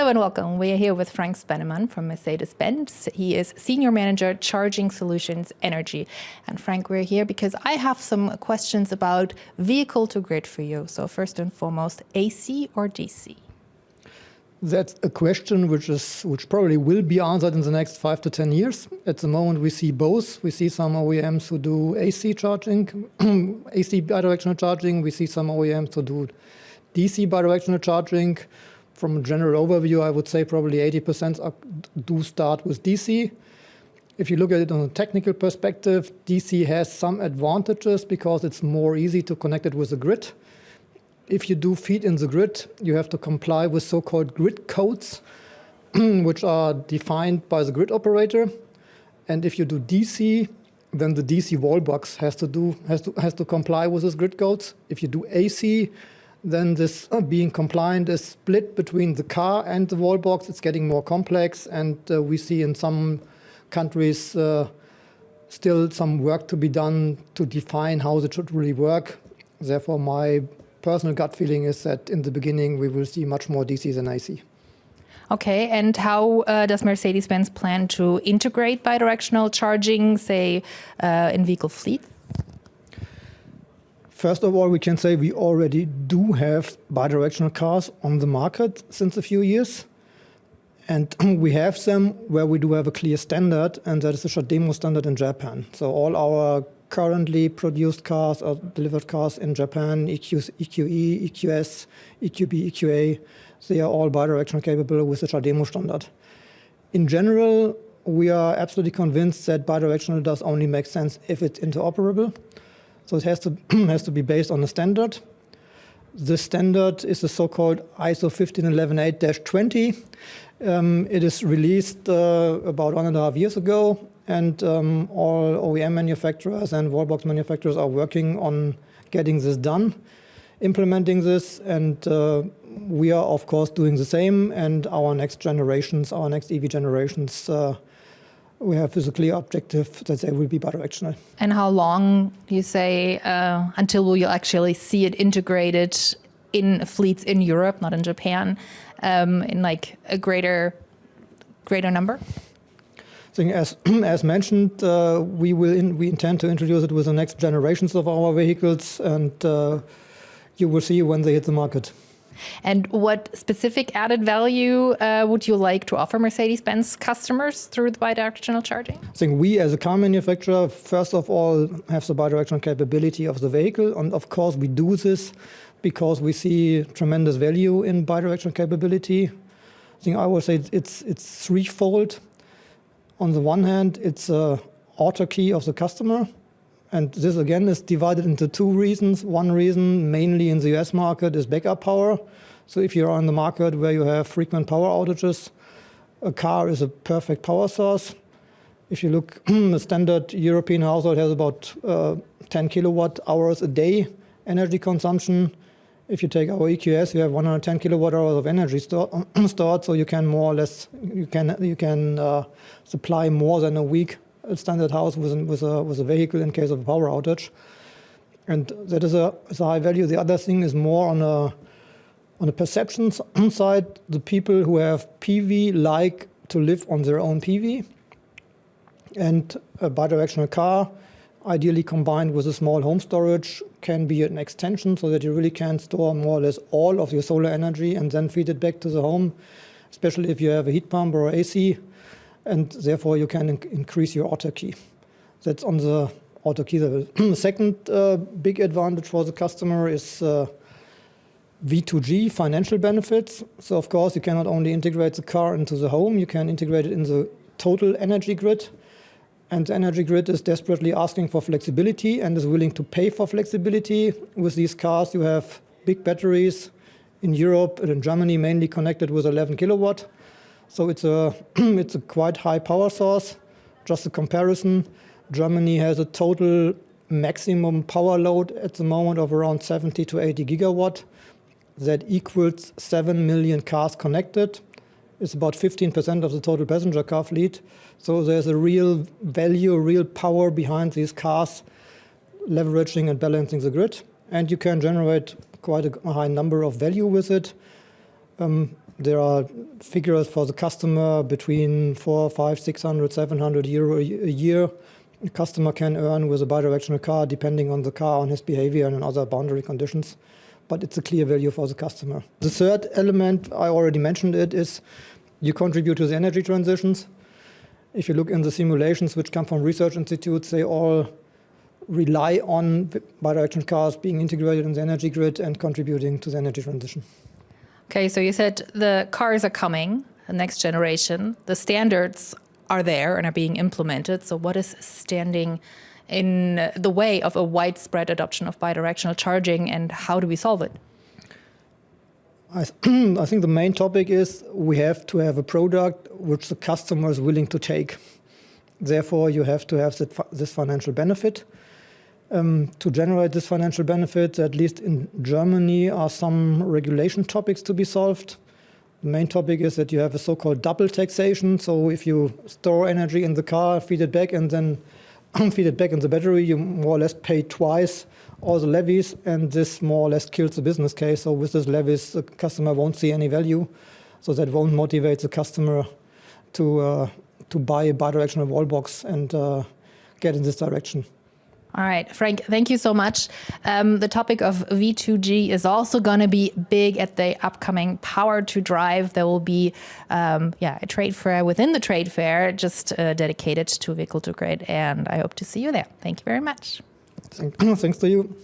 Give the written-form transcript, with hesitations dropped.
Hello and welcome. We are here with Frank Spennemann from Mercedes-Benz. He is Senior Manager, Charging Solutions Energy. And Frank, we're here because I have some questions about vehicle to grid for you. So first and foremost, AC or DC? That's a question which probably will be answered in the next 5 to 10 years. At the moment, we see both. We see some OEMs who do AC charging, AC bidirectional charging. We see some OEMs who do DC bidirectional charging. From a general overview, I would say probably 80% do start with DC. If you look at it on a technical perspective, DC has some advantages because it's more easy to connect it with the grid. If you do feed in the grid, you have to comply with so-called grid codes, which are defined by the grid operator. And if you do DC, then the DC wall box has to comply with these grid codes. If you do AC, then this being compliant is split between the car and the wall box. It's getting more complex, and we see in some countries still some work to be done to define how it should really work. Therefore, my personal gut feeling is that in the beginning we will see much more DC than AC. Okay, and how does Mercedes-Benz plan to integrate bidirectional charging, say, in vehicle fleet? First of all, we can say we already do have bidirectional cars on the market since a few years. And we have them where we do have a clear standard, and that is the CHAdeMO standard in Japan. So all our currently produced cars or delivered cars in Japan, EQE, EQS, EQB, EQA, they are all bidirectional capable with the CHAdeMO standard. In general, we are absolutely convinced that bidirectional does only make sense if it's interoperable. So it has to be based on a standard. The standard is the so-called ISO 15118-20. It is released about 1.5 years ago, and all OEM manufacturers and wallbox manufacturers are working on getting this done, implementing this, and we are of course doing the same. And our next generations, our next EV generations, we have this clear objective that they will be bidirectional. And how long, do you say, until you'll actually see it integrated in fleets in Europe, not in Japan, in like a greater number? I think as mentioned, we intend to introduce it with the next generations of our vehicles, and you will see when they hit the market. And what specific added value would you like to offer Mercedes-Benz customers through the bidirectional charging? I think we as a car manufacturer, first of all, have the bidirectional capability of the vehicle. And of course, we do this because we see tremendous value in bidirectional capability. I think I would say it's threefold. On the one hand, it's autarky of the customer. And this, again, is divided into two reasons. One reason, mainly in the US market, is backup power. So if you're on the market where you have frequent power outages, a car is a perfect power source. If you look, a standard European household has about 10 kilowatt hours a day energy consumption. If you take our EQS, you have 110 kilowatt hours of energy stored, so you can more or less, you can supply more than a week a standard house with a vehicle in case of a power outage, and that is a high value. The other thing is more on a perception side. The people who have PV like to live on their own PV, and a bidirectional car, ideally combined with a small home storage, can be an extension so that you really can store more or less all of your solar energy and then feed it back to the home, especially if you have a heat pump or AC. And therefore, you can increase your autarky. That's on the autarky level. The second big advantage for the customer is V2G, financial benefits. So, of course, you cannot only integrate the car into the home, you can integrate it in the total energy grid. And the energy grid is desperately asking for flexibility and is willing to pay for flexibility. With these cars, you have big batteries in Europe and in Germany, mainly connected with 11 kilowatt. So it's a quite high power source. Just a comparison, Germany has a total maximum power load at the moment of around 70 to 80 gigawatt. That equals 7 million cars connected. It's about 15% of the total passenger car fleet. So there's a real value, real power behind these cars, leveraging and balancing the grid. And you can generate quite a high number of value with it. There are figures for the customer between 400, 500, 600, 700 euro a year. A customer can earn with a bidirectional car, depending on the car, on his behavior and on other boundary conditions. But it's a clear value for the customer. The third element, I already mentioned it, is you contribute to the energy transitions. If you look in the simulations which come from research institutes, they all rely on bidirectional cars being integrated in the energy grid and contributing to the energy transition. Okay, so you said the cars are coming, the next generation. The standards are there and are being implemented. So what is standing in the way of a widespread adoption of bidirectional charging, and how do we solve it? I think the main topic is we have to have a product which the customer is willing to take. Therefore, you have to have this financial benefit. To generate this financial benefit, at least in Germany, are some regulation topics to be solved. The main topic is that you have a so-called double taxation. So if you store energy in the car, feed it back, and then feed it back in the battery, you more or less pay twice all the levies, and this more or less kills the business case. So with these levies, the customer won't see any value. So that won't motivate the customer to buy a bidirectional wall box and get in this direction. All right, Frank, thank you so much. The topic of V2G is also going to be big at the upcoming Power to Drive. There will be a trade fair within the trade fair just dedicated to vehicle to grid, and I hope to see you there. Thank you very much. Thanks to you.